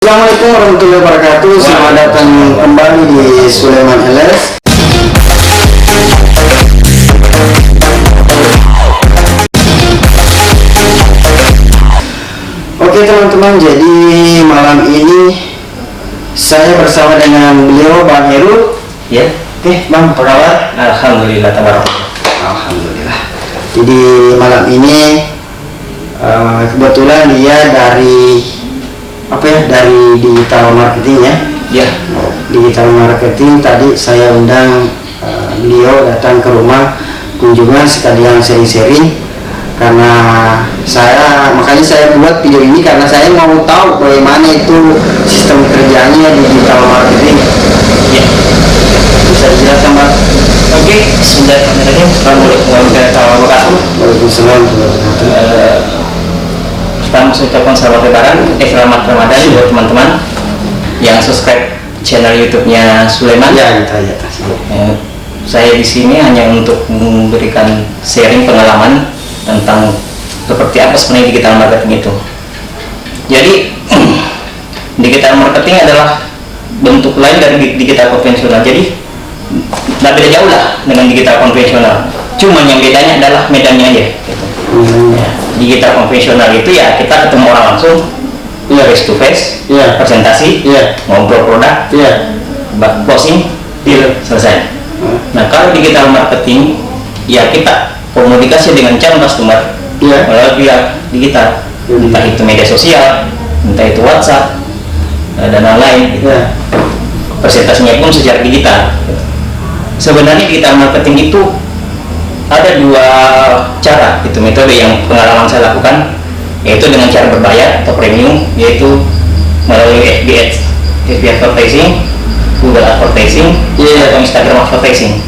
Assalamualaikum warahmatullahi wabarakatuh. Selamat datang kembali di Sulaiman LS. Oke teman-teman, jadi malam ini saya bersama dengan beliau Bang Heru. Ya. Oke Bang, apa kabar? Alhamdulillah, tabarak. Alhamdulillah. Jadi malam ini kebetulan dia dari digital marketing ya. Ya. Digital marketing. Tadi saya undang beliau datang ke rumah kunjungan sekalian sharing-sharing, karena makanya saya buat video ini karena saya mau tahu bagaimana itu sistem kerjanya digital marketing. Ya. Bisa dijelaskan Pak? Oke, bismillahirrahmanirrahim. Assalamualaikum warahmatullahi wabarakatuh. Waalaikumsalam. Pertama saya ucapkan selamat lebaran, selamat Ramadan buat teman-teman yang subscribe channel YouTube-nya Sulaiman. Ya, kita. Saya di sini hanya untuk memberikan sharing pengalaman tentang seperti apa sebenarnya digital marketing itu. Jadi digital marketing adalah bentuk lain dari digital konvensional. Jadi tidak beda jauh lah dengan digital konvensional. Cuman yang bedanya adalah medannya aja. Gitu. Ya, digital konvensional itu ya kita ketemu orang langsung, face to face, presentasi, ngobrol produk, closing, deal, selesai. Nah kalau digital marketing ya kita komunikasi dengan calon customer melalui digital, entah itu media sosial, entah itu WhatsApp dan lain-lain. Presentasinya pun secara digital. Sebenarnya digital marketing itu ada dua cara, itu metode yang pengalaman saya lakukan, yaitu dengan cara berbayar atau premium, yaitu melalui FB Ads, FB Advertising, Google Advertising, atau Instagram Advertising.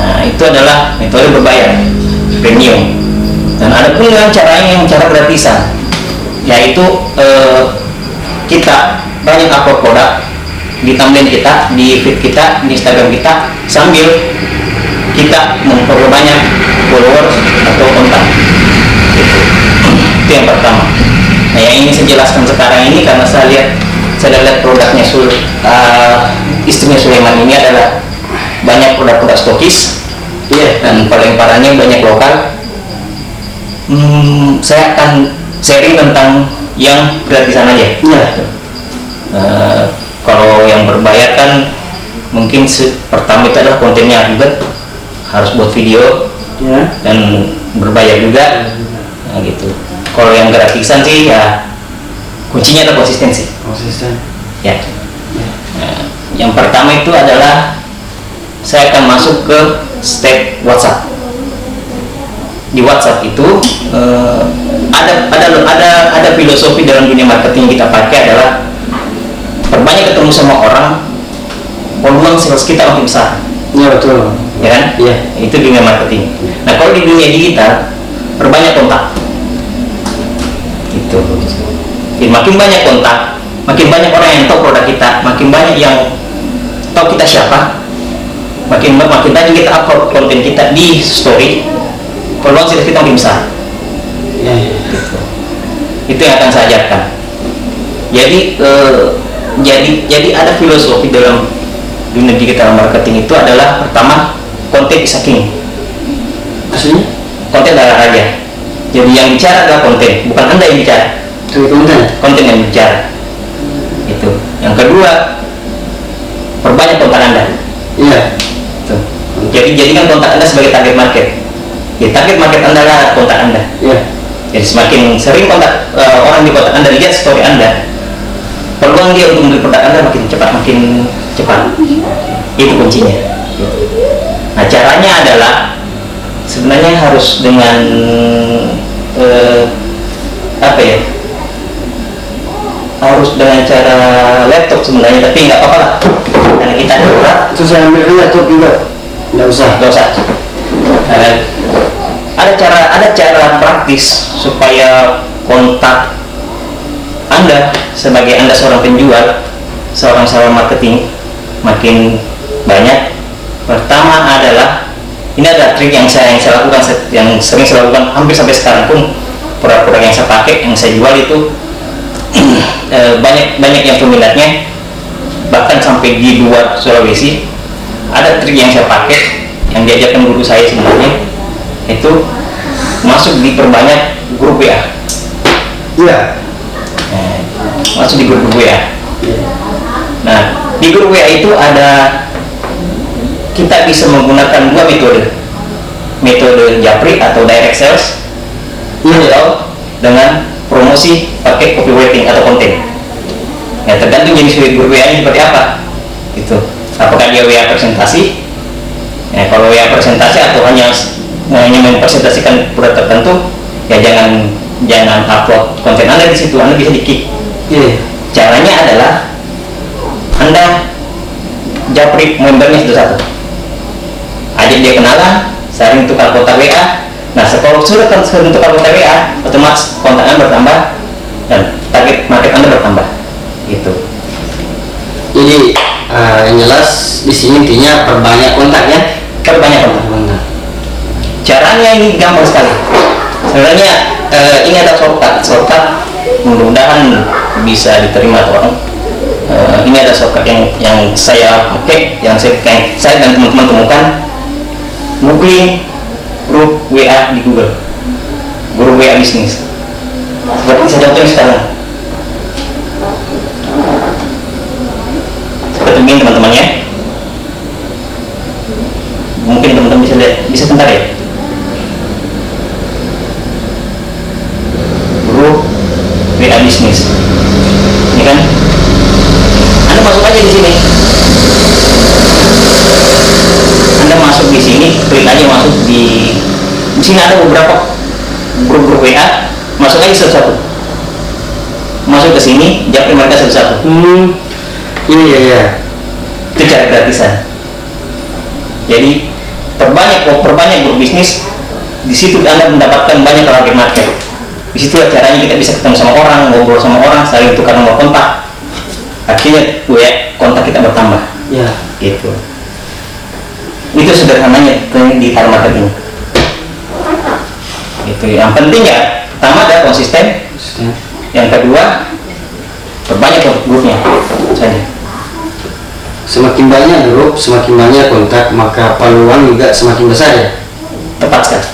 Nah itu adalah metode berbayar, premium. Dan ada pun dengan caranya yang cara gratisan, yaitu kita banyak upload produk di timeline kita, di feed kita, di Instagram kita, sambil kita memperbanyak followers atau kontak. Itu yang pertama. Nah yang ingin saya jelaskan sekarang ini karena saya lihat produknya istrinya Sulaiman ini adalah banyak produk-produk stokis, dan paling parahnya banyak lokal. Saya akan sharing tentang yang gratisan aja. Kalau yang berbayar kan mungkin pertama itu adalah kontennya ribet, harus buat video dan berbayar juga. Nah gitu. Kalau yang gratisan sih ya kuncinya adalah konsistensi. Ya. Nah, yang pertama itu adalah saya akan masuk ke step WhatsApp. Di WhatsApp itu ada filosofi dalam dunia marketing yang kita pakai adalah perbanyak ketemu sama orang, peluang sales kita makin besar. Iya betul. Ya kan? Iya. Itu dunia marketing. Nah kalau di dunia digital perbanyak kontak. Gitu. Jadi makin banyak kontak, makin banyak orang yang tahu produk kita, makin banyak yang tahu kita siapa, makin banyak kita upload konten kita di story, peluang sales kita makin besar. Gitu. Itu yang akan saya ajarkan. Jadi ada filosofi dalam dunia digital marketing itu adalah pertama, konten is king. Maksudnya? Konten adalah raja. Jadi yang bicara adalah konten, bukan Anda yang bicara. Konten yang bicara. Itu. Yang kedua, perbanyak kontak Anda. Tuh. Jadi jadikan kontak Anda sebagai target market. Jadi target market Anda adalah kontak Anda. Jadi semakin sering kontak orang di kontak Anda, lihat story Anda, peluang dia untuk membeli produk Anda makin cepat. Itu kuncinya. Nah caranya adalah sebenarnya harus dengan harus dengan cara laptop sebenarnya, tapi nggak apa-apa lah karena kita darurat. Itu saya ambil laptop juga. Nggak usah. Ada cara praktis supaya kontak Anda sebagai Anda seorang penjual, seorang marketing makin banyak. Pertama adalah, ini ada trik yang saya lakukan, yang sering saya lakukan hampir sampai sekarang pun. Produk-produk yang saya pakai, yang saya jual itu banyak yang peminatnya, bahkan sampai di luar Sulawesi. Ada trik yang saya pakai, yang diajarkan guru saya sebenarnya, itu masuk di perbanyak grup WA. Iya. Masuk di grup WA. Nah, di grup WA itu kita bisa menggunakan dua metode japri atau direct sales, atau dengan promosi pakai copywriting atau konten. Ya, tergantung jenis grup WA nya seperti apa. Itu. Apakah dia WA presentasi? Ya, kalau WA presentasi atau hanya mempresentasikan produk tertentu, ya jangan upload konten Anda di situ. Anda bisa di-kick. Caranya adalah Anda japri membernya satu-satu, ajak dia kenalan, saling tukar kontak WA. Nah, kalau sudah tukar kontak WA, otomatis kontak Anda bertambah dan target market Anda bertambah. Gitu. Jadi yang jelas di sini intinya perbanyak kontak ya. Perbanyak kontak. Caranya ini gampang sekali. Sebenarnya ini ada shortcut. Mudah-mudahan bisa diterima orang. Ini ada shortcut yang saya pakai, yang saya dan teman-teman temukan. Googling grup WA di Google, grup WA bisnis. Seperti saya contohnya sekarang. Seperti ini teman-temannya. Mungkin teman-teman bisa lihat, bisa bentar ya. Grup WA bisnis. Ini kan? Anda masuk aja di sini. Anda masuk di sini, klik aja masuk di sini ada beberapa grup WA, masuk aja satu-satu. Masuk ke sini, japri mereka satu-satu. Iya. Itu cara gratisan. Jadi perbanyak grup bisnis. Di situ Anda mendapatkan banyak target market. Di situ caranya kita bisa ketemu sama orang, ngobrol sama orang, saling tukar nomor kontak. Akhirnya kontak kita bertambah. Ya. Gitu. Itu sederhananya digital marketing. Itu yang penting ya. Pertama ada konsisten. Yang kedua perbanyak grupnya saja. Semakin banyak grup, semakin banyak kontak, maka peluang juga semakin besar ya. Tepat sekali.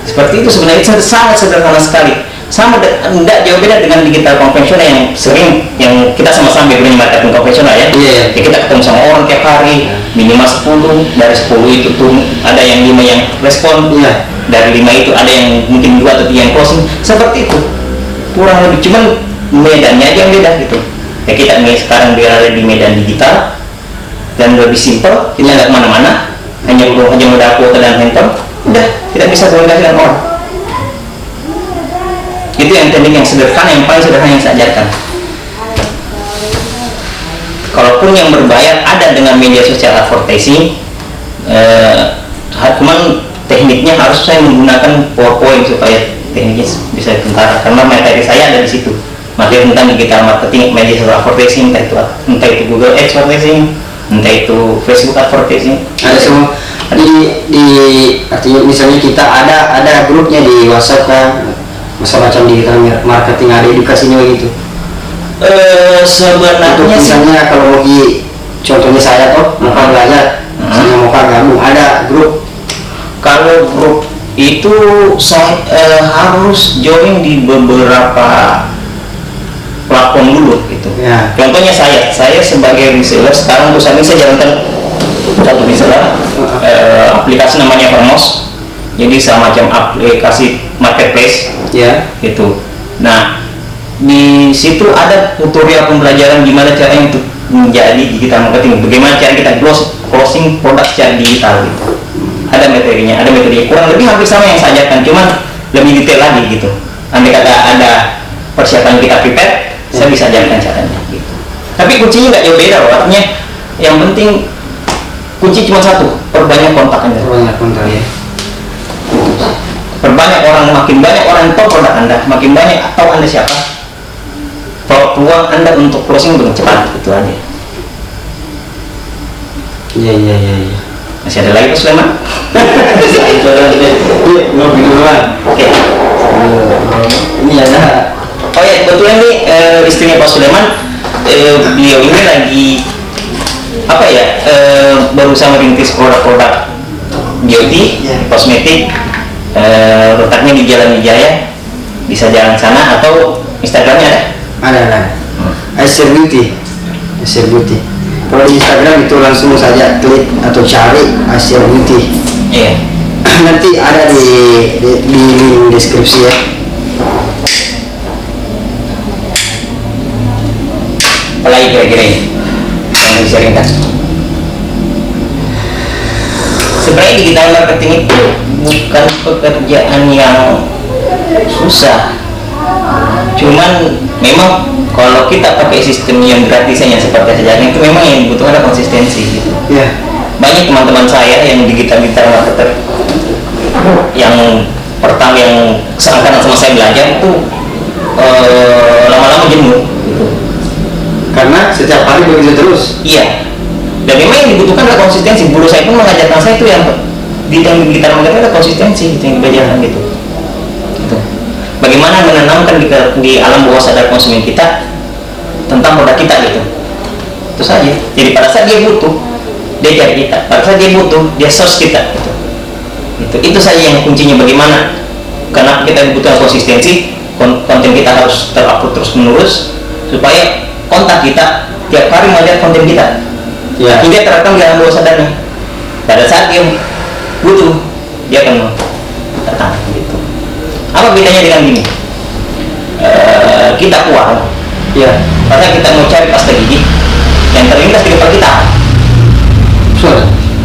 Seperti itu sebenarnya, sangat sederhana sekali. Sama tidak jauh beda dengan digital konvensional yang kita sama-sama bermain marketing konvensional ya. Yeah. Ya, kita ketemu sama orang tiap hari, minimal 10, dari 10 itu tuh ada yang 5 yang respon, dari 5 itu ada yang mungkin 2 atau 3 yang closing. Seperti itu, kurang lebih, cuman medannya aja yang beda gitu. Ya kita sekarang berada di medan digital dan lebih simpel, kita nggak kemana-mana, hanya modal kuota dan handphone, udah tidak bisa komunikasi dengan orang. Itu yang teknik yang sederhana, yang paling sederhana yang saya ajarkan. Kalaupun yang berbayar ada dengan media sosial advertising, cuman tekniknya harus saya menggunakan PowerPoint supaya tekniknya bisa tentara, karena materi saya ada di situ. Materi tentang digital marketing, media sosial advertising, entah itu Google Ads advertising, entah itu Facebook advertising, ada semua. Di artinya misalnya kita ada grupnya di WhatsApp kan, macam digital marketing, ada edukasinya begitu. Sebenarnya misalnya kalau mau contohnya saya tuh mau belajar, saya mau gabung, ada grup. Kalau grup itu saya harus join di beberapa platform dulu gitu. Ya. Contohnya saya sebagai reseller sekarang untuk saat ini saya jalankan satu reseller aplikasi namanya Vermos. Jadi semacam aplikasi marketplace. Ya. Gitu. Nah, di situ ada tutorial pembelajaran gimana caranya untuk menjadi digital marketing, bagaimana cara kita closing produk secara digital gitu. Ada materinya, ada metodenya, kurang lebih hampir sama yang saya ajarkan, cuman lebih detail lagi gitu. Andai kata ada persiapan kita prepare, saya bisa ajarkan caranya gitu. Tapi kuncinya nggak jauh beda loh, artinya yang penting kunci cuma satu, perbanyak kontak Anda. Perbanyak kontak ya. Perbanyak orang, makin banyak orang yang tahu produk Anda, makin banyak tahu Anda siapa, peluang Anda untuk closing lebih cepat, itu aja. Iya. Masih ada lagi Pak Sulaiman? Iya, ngopi duluan. Oke. Ini ada Oh ya, kebetulan nih istrinya Pak Sulaiman, beliau ini lagi apa ya, berusaha merintis produk-produk beauty, kosmetik, letaknya di Jalan Wijaya, bisa jalan sana atau Instagramnya ada? Ada. Acer Beauty. Kalau di Instagram itu langsung saja klik atau cari Acer Beauty. Iya. Nanti ada di link deskripsi ya. Apalagi kira-kira yang disaringkan? Sebenarnya digital marketing itu bukan pekerjaan yang susah, cuman memang kalau kita pakai sistem yang gratisan yang seperti sejarah itu memang yang dibutuhkan adalah konsistensi gitu. Yeah. Banyak teman-teman saya yang digital marketer yang pertama yang seangkatan sama saya belajar itu lama-lama jenuh gitu. Karena setiap hari begitu terus. Iya. Dan memang yang dibutuhkan adalah konsistensi. Guru saya pun mengajarkan saya itu yang digital marketing adalah konsistensi gitu, yang diajarkan gitu. Bagaimana menanamkan di alam bawah sadar konsumen kita tentang produk kita gitu. Itu saja. Jadi pada saat dia butuh, dia cari kita. Pada saat dia butuh, dia search kita gitu. Itu saja yang kuncinya. Bagaimana? Karena kita butuh konsistensi, konten kita harus terupload terus menerus supaya kontak kita tiap hari melihat konten kita. Ya. Dia terekam di alam bawah sadarnya. Pada saat dia butuh, dia akan datang gitu. Apa bedanya dengan gini? Kita keluar, ya, karena kita mau cari pasta gigi yang terlintas di depan kita.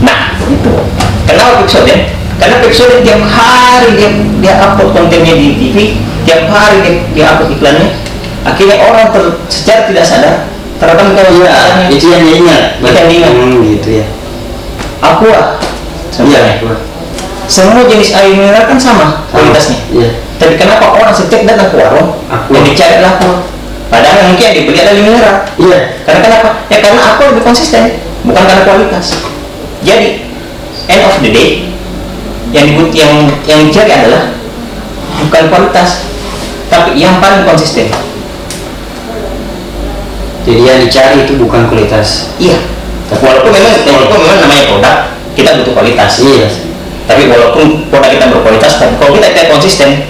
Nah, itu. Kenapa Pixoden? Karena Pixoden tiap hari dia upload kontennya di TV, tiap hari dia upload iklannya. Akhirnya orang secara tidak sadar terekam di dalamnya. Itu yang dia ingat. Gitu ya. Aqua, sebenarnya. Semua jenis air mineral kan sama kualitasnya. Iya. Tapi kenapa orang setiap datang ke warung yang dicari adalah aqua? Padahal mungkin yang dibeli adalah mineral. Iya. Karena kenapa? Ya karena aqua lebih konsisten, bukan karena kualitas. Jadi end of the day yang dicari adalah bukan kualitas, tapi yang paling konsisten. Jadi yang dicari itu bukan kualitas. Iya. Walaupun memang namanya produk, kita butuh kualitas. Iya. Tapi walaupun produk kita berkualitas, tapi kalau kita tidak konsisten,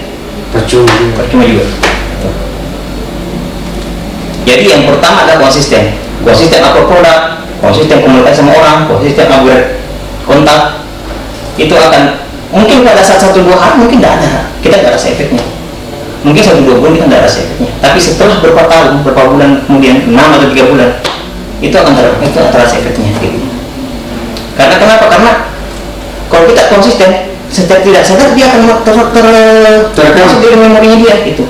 percuma juga. Jadi yang pertama adalah konsisten upload produk, konsisten komunikasi sama orang, konsisten upgrade kontak. Itu akan mungkin pada saat 1-2 hari mungkin tidak ada, kita tidak rasa efeknya. Mungkin 1-2 bulan kita tidak rasa efeknya. Tapi setelah beberapa bulan kemudian, 6 atau 3 bulan, itu akan terasa efeknya. Gitu. Karena kenapa? Karena kalau kita konsisten, setiap tidak sadar dia akan termasuk di memorinya dia gitu.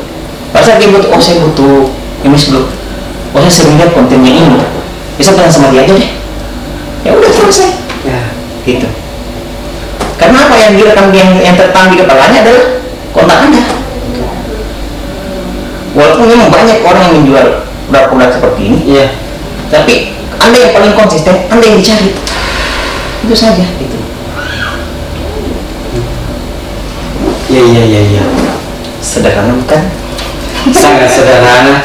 Pada dia butuh, saya butuh ini sebelum, saya sering lihat kontennya ini, bisa bilang sama dia aja deh. Ya udah selesai. Ya. Gitu. Karena apa yang direkam yang tertanam di kepalanya adalah kontak Anda. Walaupun memang banyak orang yang menjual produk-produk seperti ini, ya. Tapi Anda yang paling konsisten, Anda yang dicari. Itu saja. Gitu. Iya. Sederhana bukan? Sangat sederhana.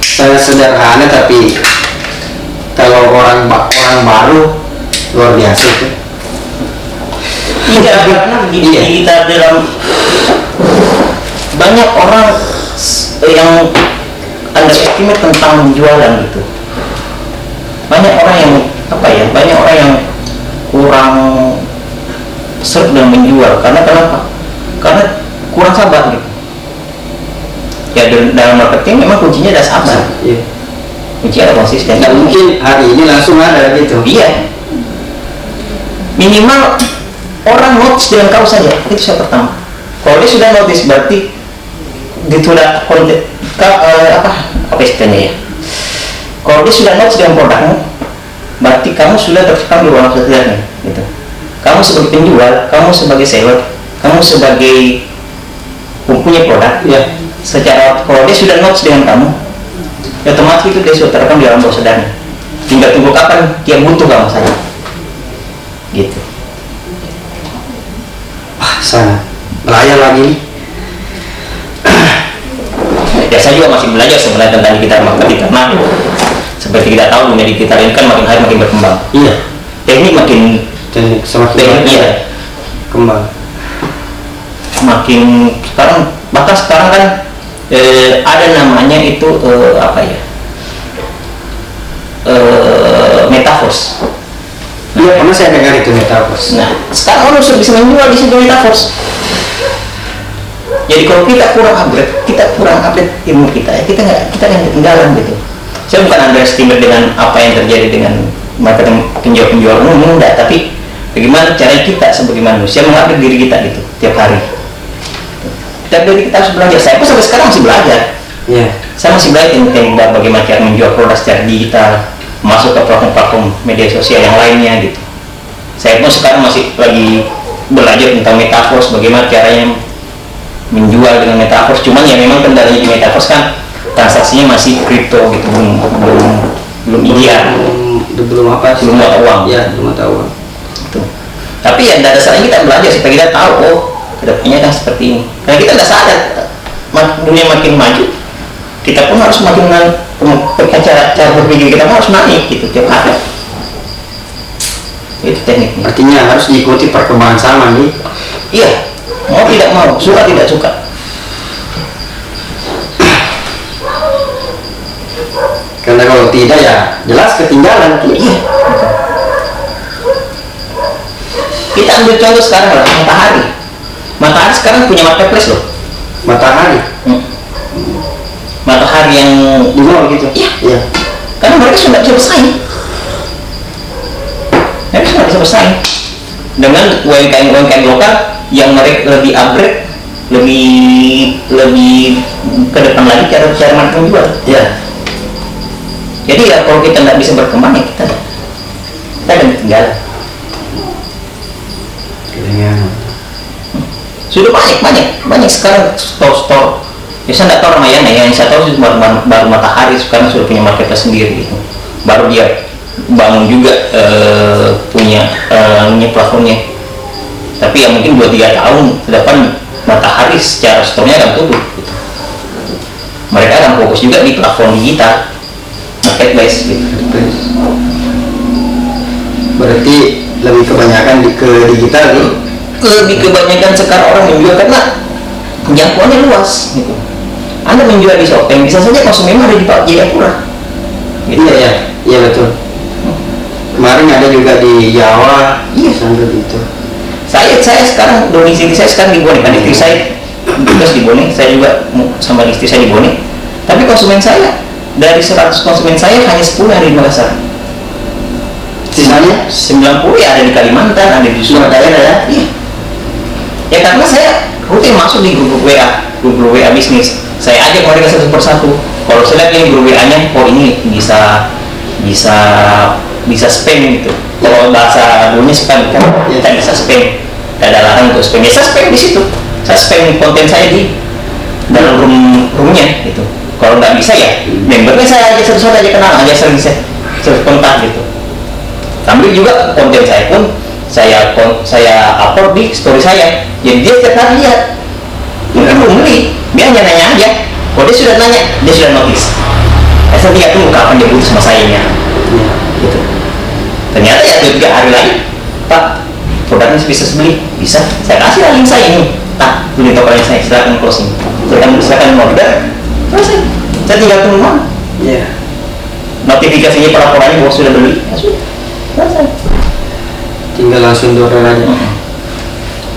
Sangat sederhana, tapi kalau orang baru luar biasa itu. Tidak, karena begini, kita dalam banyak orang yang underestimate tentang penjualan gitu. Banyak orang yang banyak orang yang kurang serp dalam menjual. Karena kenapa? Karena kurang sabar gitu. Ya dalam marketing memang kuncinya ada sabar. Iya. Kunci ada konsisten. Nggak mungkin hari ini langsung ada gitu. Iya. Minimal orang notice dengan kau saja, itu yang pertama. Kalau dia sudah notice berarti dia sudah konten apa istilahnya ya? Kalau dia sudah notice dengan produkmu, berarti kamu sudah tersekam di ruang sadarnya, gitu. Kamu sebagai penjual, kamu sebagai seller, kamu sebagai mempunyai produk, ya. Secara kalau dia sudah notice dengan kamu, ya otomatis itu dia sudah terekam di alam bawah sadarnya. Tinggal tunggu kapan dia butuh kamu saja, gitu. Wah, sangat layak lagi. Ya saya juga masih belajar sebenarnya tentang digital marketing, karena seperti kita tahu dunia digital ini kan makin hari makin berkembang. Iya. Teknik makin Semakin teknik banyak iya, kembang. makin sekarang, bahkan sekarang kan ada namanya itu apa ya, metaverse. Iya, pernah saya dengar itu metaverse. Nah, sekarang orang sudah bisa menjual di situ metaverse. Jadi kalau kita kurang update ilmu kita, ya kita nggak ketinggalan gitu. Saya bukan underestimate dengan apa yang terjadi dengan marketing penjual umum, enggak, tapi bagaimana cara kita sebagai manusia mengupdate diri kita gitu tiap hari. Tiap hari kita harus belajar. Saya pun sampai sekarang masih belajar. Iya. Saya masih belajar tentang bagaimana cara menjual produk secara digital, masuk ke platform-platform media sosial yang lainnya gitu. Saya pun sekarang masih lagi belajar tentang metaverse, bagaimana caranya menjual dengan metaverse. Cuman ya memang kendalanya di metaverse kan transaksinya masih kripto gitu, belum ideal, Belum apa sih? belum mata uang. Ya, belum mata uang. Gitu. Tapi ya dasarnya kita belajar supaya kita tahu, oh kedepannya kan seperti ini. Karena kita nggak sadar, dunia makin maju, kita pun harus makin cara berpikir kita pun harus naik gitu tiap hari. Itu tekniknya. Artinya harus diikuti perkembangan zaman nih. Iya, mau tidak mau, suka tidak suka. Karena kalau tidak ya jelas ketinggalan. Iya. Kita ambil contoh sekarang lah, Matahari. Matahari sekarang punya marketplace loh. Matahari Matahari yang di mall gitu. Iya. Iya. Karena mereka sudah bisa bersaing. Mereka sudah bisa bersaing dengan UMKM lokal yang mereka lebih upgrade, lebih ke depan lagi cara marketing jual. Iya. Jadi ya kalau kita nggak bisa berkembang ya kita akan ketinggalan. Sudah banyak sekarang store. Ya saya nggak tahu Ramayana, yang saya tahu sih baru Matahari sekarang sudah punya marketplace sendiri gitu. Baru dia bangun juga punya platformnya. Tapi ya mungkin 2-3 tahun ke depan Matahari secara store-nya akan tutup gitu. Mereka akan fokus juga di platform digital, marketplace gitu. Berarti lebih kebanyakan ke digital nih. Lebih kebanyakan sekarang orang menjual karena jangkauannya luas gitu. Anda menjual di Shopee, bisa saja konsumen ada di Jayapura gitu. Iya betul. Kemarin ada juga di Jawa. Iya. Sambil itu. Saya sekarang domisili saya sekarang di Bone, kan istri saya tugas di Bone, saya juga sama istri saya di Bone. Tapi konsumen saya dari 100 konsumen saya hanya 10 yang ada di Makassar. Sisanya 90 ya ada di Kalimantan, ada di Surabaya ya. Iya. Ya karena saya rutin masuk di grup WA bisnis. Saya ajak mereka satu persatu. Kalau saya lihat ini grup WA-nya, oh ini bisa spam gitu. Kalau bahasa dulunya spam kan, kita bisa spam. Tidak ada larangan untuk spam. Ya saya spam di situ. Saya spam konten saya di dalam roomnya gitu. Kalau nggak bisa ya membernya saya aja satu-satu aja kenal aja, sering saya kontak gitu. Sambil juga konten saya pun saya upload di story saya. Jadi dia setiap hari lihat. Mungkin belum beli, dia hanya nanya aja. Kalau dia sudah nanya, dia sudah notice. Saya lihat tunggu kapan dia butuh sama saya nya. Gitu. Ternyata ya 2-3 hari lagi, Pak, produknya bisa beli, bisa. Saya kasih link saya ini. Nah, beli tokonya saya, silakan closing. Silakan order. Selesai. Saya tinggal tunggu mana? Iya. Notifikasinya pelaporannya bahwa sudah beli. Ya sudah. Selesai. Tinggal langsung dorong aja.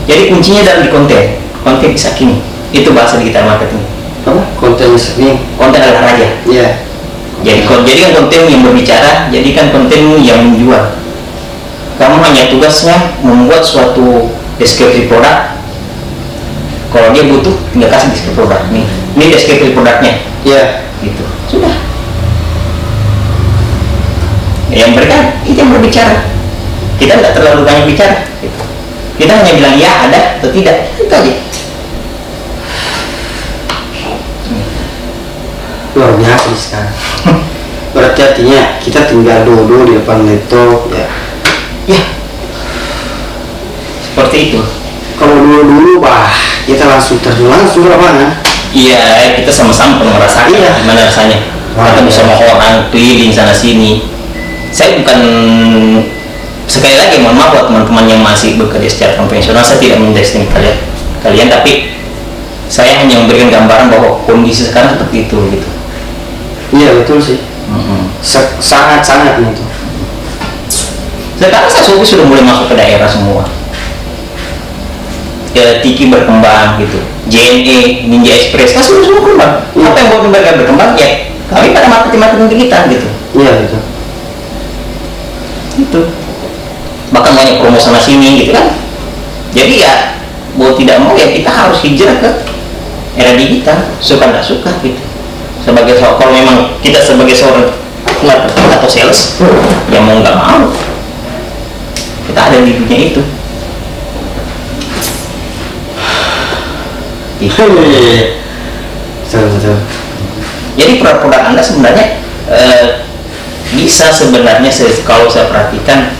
Jadi kuncinya dalam di konten bisa kini. Itu bahasa digital marketing. Apa? Konten ini. Konten adalah raja. Iya. Jadikan konten yang berbicara, jadikan konten yang menjual. Kamu hanya tugasnya membuat suatu deskripsi produk. Kalau dia butuh, tinggal kasih deskripsi produk. Ini deskripsi produknya. Iya. Gitu. Sudah. Yang mereka itu yang berbicara. Kita tidak terlalu banyak bicara. Gitu. Kita hanya bilang ya ada atau tidak. Itu aja. Luar biasa sekarang. Berarti artinya kita tinggal dulu di depan laptop ya. Ya. Seperti itu. Kalau dulu kita langsung ke lapangan. Iya, kita sama-sama pernah merasakan gimana rasanya ketemu sama orang keliling sana sini. Saya bukan, sekali lagi mohon maaf buat teman-teman yang masih bekerja secara konvensional, saya tidak menjudge kalian, tapi saya hanya memberikan gambaran bahwa kondisi sekarang seperti itu gitu. Iya betul sih. Sangat-sangat itu. Sekarang Sasuke sudah mulai masuk ke daerah semua. Ya, Tiki berkembang gitu, JNE, Ninja Express, kan sudah semua berkembang. Apa yang buat mereka berkembang ya? Kami pada marketing kita gitu. Iya betul. Itu. Bahkan banyak promo sana sini gitu kan. Jadi ya mau tidak mau ya kita harus hijrah ke era digital, suka nggak suka gitu. Sebagai kalau memang kita sebagai seorang marketing atau sales, ya mau nggak mau kita ada di dunia itu. Betul. Jadi produk Anda sebenarnya bisa sebenarnya kalau saya perhatikan,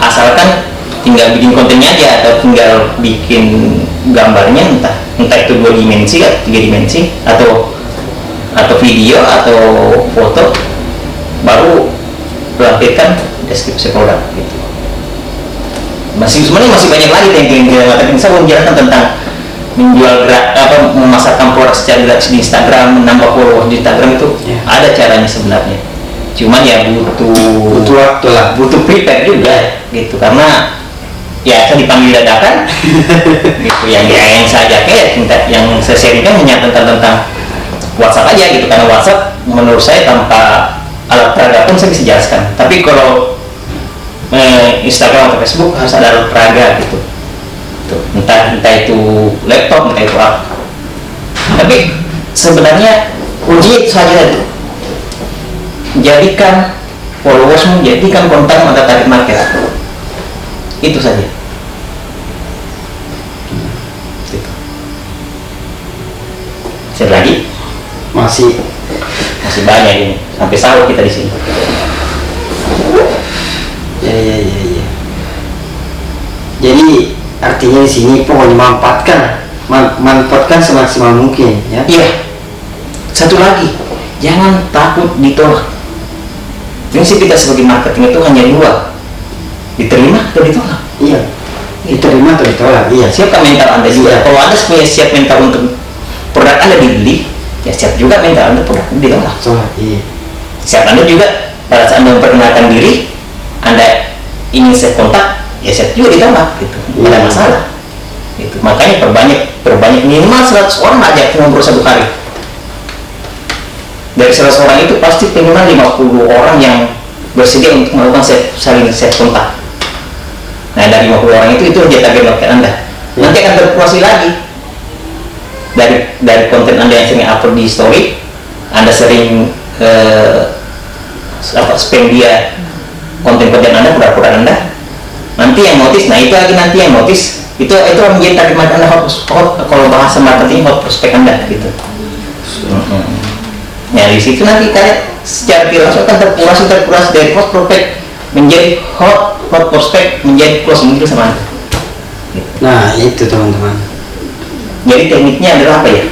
asalkan tinggal bikin kontennya aja atau tinggal bikin gambarnya, entah itu 2 dimensi atau 3 dimensi atau video atau foto, baru lampirkan deskripsi produk gitu. Sebenarnya masih banyak lagi yang marketing. Saya mau menjelaskan tentang menjual memasarkan produk secara gratis di Instagram, menambah followers di Instagram itu ada caranya sebenarnya. Cuman ya butuh waktu lah, butuh prepare juga gitu, karena ya saya dipanggil dadakan gitu. Yang saya ajakin, yang saya sharingkan hanya tentang WhatsApp aja gitu, karena WhatsApp menurut saya tanpa alat peraga pun saya bisa jelaskan. Tapi kalau Instagram atau Facebook harus ada alat peraga gitu. Entah itu laptop, entah itu apa. Tapi sebenarnya kuncinya itu saja, jadikan followersmu, jadikan kontak mata target market, itu saja. Sekali lagi masih banyak ini, sampai sahur kita di sini. Ya. Jadi artinya di sini pokoknya manfaatkan semaksimal mungkin ya. Iya. Satu lagi, jangan takut ditolak. Prinsip kita sebagai marketing itu hanya 2, diterima atau ditolak. Iya, diterima atau ditolak. Iya. Siapkan mental Anda juga. Kalau Anda punya siap mental untuk produk Anda dibeli, ya siap juga mental Anda produk Anda ditolak. Iya. Siap Anda juga pada saat Anda memperkenalkan diri, Anda ingin saya kontak, ya siap juga ditolak gitu. Tidak ada masalah. Itu makanya perbanyak minimal 100 orang aja ngobrol 1 hari. Dari 100 orang itu pasti minimal 50 orang yang bersedia untuk melakukan saling set kontak. Nah, dari 50 orang itu dia target market Anda. Nanti akan berfluktuasi lagi dari konten Anda yang sering upload di story, Anda sering spam dia konten-konten Anda, produk-produk Anda. Nanti yang notice, itu akan menjadi target market Anda, hot, kalau bahasa marketing hot prospect Anda gitu. Nah, di situ nanti kalian secara tidak langsung akan terkuras dari hot prospect menjadi hot prospect menjadi close mungkin sama Anda. Nah, itu teman-teman. Jadi tekniknya adalah apa ya?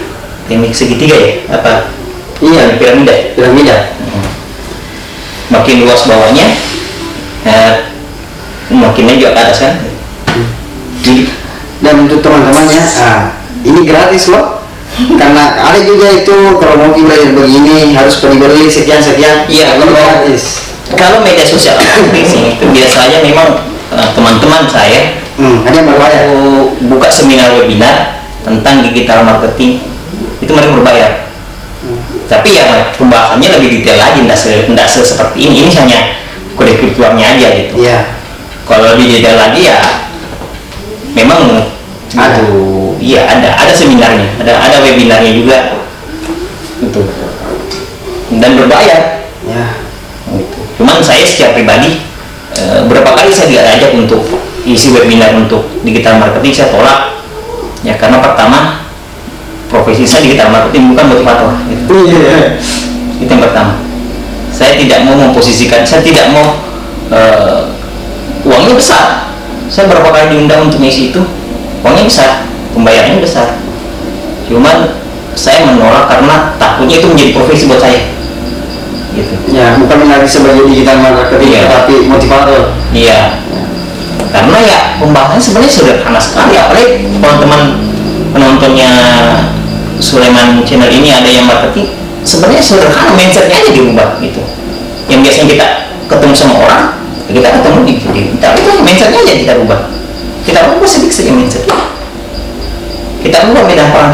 Teknik segitiga ya? Apa? Iya, piramida. Makin luas bawahnya, makinnya juga ke atas kan? Dan untuk teman-temannya, ini gratis loh. Karena ada juga itu kalau mau belajar begini harus beli sekian. Iya, gratis. Kalau media sosial itu biasanya memang teman-teman saya ada yang berbayar. Buka seminar webinar tentang digital marketing itu mereka berbayar. Tapi ya pembahasannya lebih detail lagi, tidak seperti ini. Ini hanya kurikulumnya aja gitu. Iya. Kalau lebih detail lagi ya memang ada seminarnya, ada webinarnya juga gitu, dan berbayar ya gitu. Cuman saya secara pribadi berapa kali saya diajak untuk isi webinar untuk digital marketing, saya tolak ya, karena pertama profesi saya digital marketing bukan motivator gitu. Itu yang pertama. Saya tidak mau memposisikan, saya tidak mau uangnya besar. Saya berapa kali diundang untuk ngisi itu, uangnya besar, pembayarannya besar. Cuman saya menolak karena takutnya itu menjadi profesi buat saya gitu. Ya, bukan lagi sebagai digital marketing, Iya. tapi motivator. Iya, karena ya pembahasannya sebenarnya sederhana sekali, apalagi teman-teman penontonnya Sulaiman channel ini ada yang marketing, sebenarnya sederhana, mindsetnya aja dirubah gitu. Yang biasanya kita ketemu sama orang, kita ketemu di digital, itu mindsetnya aja kita rubah. Kita rubah sedikit saja mindsetnya. Kita rubah bidang peran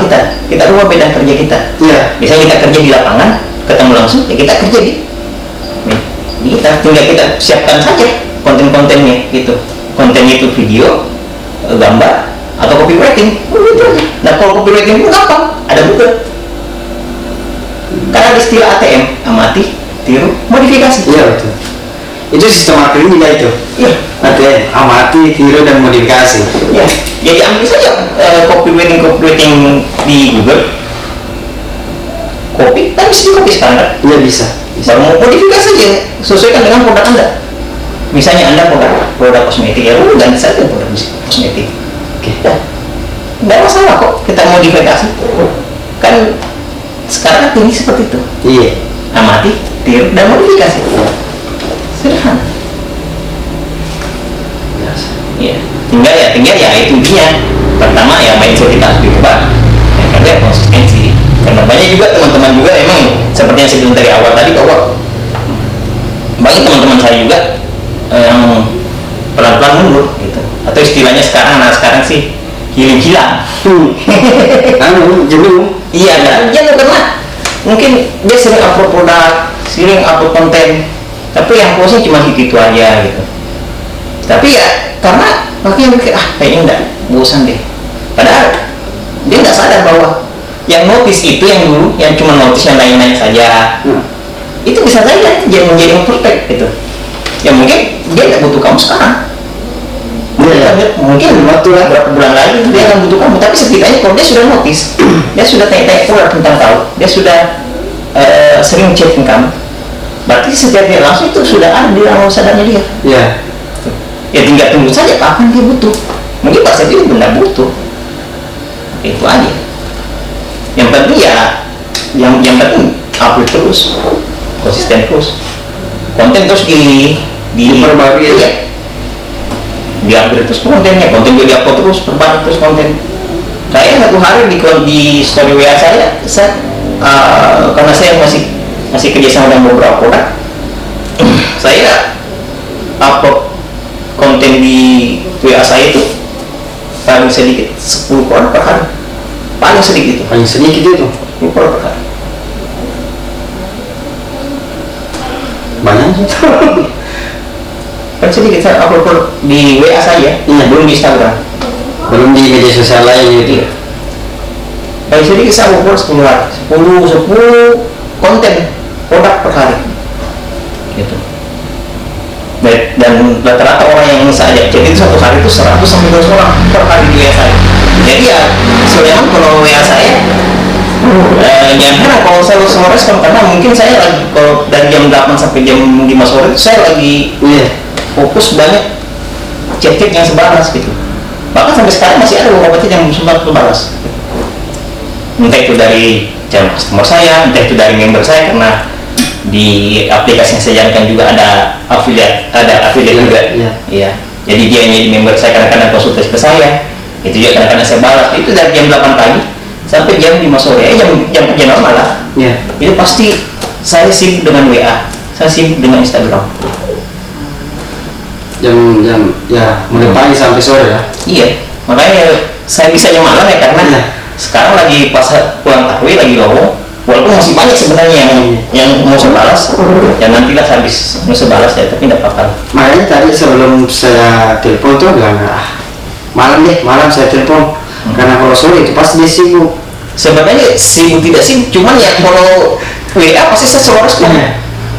kita rubah bidang kerja kita. Iya. Misalnya kita kerja di lapangan, ketemu langsung, ya kita kerja di kita, tinggal kita siapkan saja konten-kontennya gitu. Konten itu video, gambar, atau copywriting, gitu aja. Nah kalau copywriting itu gampang, ada Google. Karena ada istilah ATM, amati, tiru, modifikasi. Iya betul. Itu sistem marketing juga itu. Iya. ATM, amati, tiru dan modifikasi. Ya, jadi ambil saja copywriting di Google. Copy, kan bisa di copy sekarang kan? Iya bisa. Baru mau modifikasi saja, sesuaikan dengan produk Anda. Misalnya Anda produk kosmetik, ya udah ganti saja produk kosmetik. Oke. Ya, nggak masalah kok kita modifikasi. Kan sekarang kan ini seperti itu. Iya. Amati, tiru, dan modifikasi. Sederhana. Biasa. Iya. Tinggal ya itu intinya. Pertama ya mindset kita harus dirubah. Yang kedua ya konsistensi. Karena banyak juga teman-teman juga emang seperti yang saya bilang dari awal tadi bahwa banyak teman-teman saya juga yang pelan-pelan mundur gitu. Atau istilahnya sekarang sih hilang. Jenuh. Iya kan? Jenuh karena mungkin dia sering upload produk, sering upload konten, tapi yang posting cuma gitu aja gitu. Tapi ya karena makanya mikir kayaknya enggak, bosan deh. Padahal dia nggak sadar bahwa yang notice itu yang dulu, yang cuma notice yang lain-lain saja, itu bisa saja jadi menjadi yang perfect gitu. Ya mungkin dia nggak butuh kamu sekarang. Mungkin waktu berapa bulan lagi dia akan butuh kamu, tapi setidaknya kalau dia sudah notice, dia sudah tanya-tanya pula tentang kau, dia sudah sering chatting kamu, berarti setiap dia langsung itu sudah ada di alam sadarnya dia. Iya. Ya tinggal tunggu saja kapan dia butuh. Mungkin pas itu benar butuh. Itu aja. Yang penting ya, yang penting upload terus, konsisten terus, konten terus diperbarui ya. Diupgrade terus kontennya, konten juga diupload terus, perbanyak terus konten. Saya satu hari di story WA saya karena saya masih kerja sama dengan beberapa produk, saya upload konten di WA saya itu paling sedikit 10 produk per hari, paling sedikit itu. Paling sedikit itu. 10 produk per hari. Banyak sih. Kan sedikit saya upload produk di WA saya, belum di Instagram. Belum di media sosial lain gitu. Paling sedikit saya upload 10 hari, 10 konten produk per hari gitu. Dan rata-rata orang yang saya ajak chat itu satu hari itu 100 sampai 200 orang per hari di WA saya. Jadi ya Sulaiman kalau WA saya jangan heran kalau saya selalu respon, karena mungkin saya lagi kalau dari jam 8 sampai jam 5 sore itu saya lagi fokus banyak chat-chat yang sebalas gitu. Bahkan sampai sekarang masih ada beberapa chat yang sebalas. Entah itu dari channel customer saya, entah itu dari member saya, karena di aplikasi yang saya jalankan juga ada affiliate juga. Iya. Jadi dia yang jadi member saya kadang-kadang konsultasi ke saya. Itu juga kadang-kadang saya balas. Itu dari jam 8 pagi sampai jam 5 sore. Jam kerja normal lah. Iya. Itu pasti saya sibuk dengan WA, saya sibuk dengan Instagram. Jam ya mulai pagi sampai sore ya. Iya. Makanya saya bisa jam malam ya karena sekarang lagi pas pulang tarawih lagi lowong. Walaupun masih banyak sebenarnya yang mau saya balas, ya nantilah habis mau saya balas ya, tapi tidak apa-apa. Makanya tadi sebelum saya telepon tuh bilang malam saya telepon karena kalau sore itu pasti dia sibuk. Sebenarnya sibuk tidak sibuk, cuman ya kalau WA pasti saya selalu respon.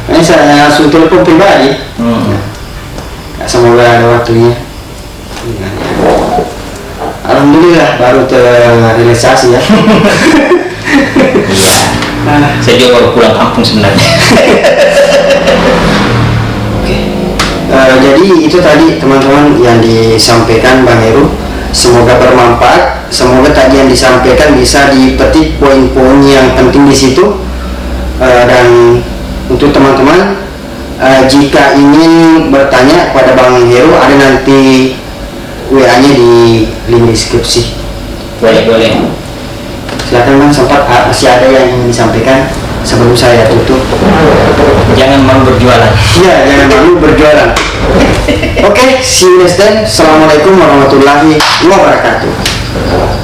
Ini saya langsung telepon pribadi. Semoga ada waktunya. Alhamdulillah baru terrealisasi ya. Saya juga baru pulang kampung sebenarnya. Oke. Jadi itu tadi teman-teman yang disampaikan Bang Heru. Semoga bermanfaat, semoga tadi yang disampaikan bisa dipetik poin-poin yang penting di situ. Dan untuk teman-teman, jika ingin bertanya kepada Bang Heru, ada nanti WA-nya di link deskripsi. Boleh. Silakan Bang, sempat masih ada yang ingin disampaikan sebelum saya tutup. Jangan malu berjualan. Iya, jangan malu berjualan. Oke, see you next time. Assalamualaikum warahmatullahi wabarakatuh.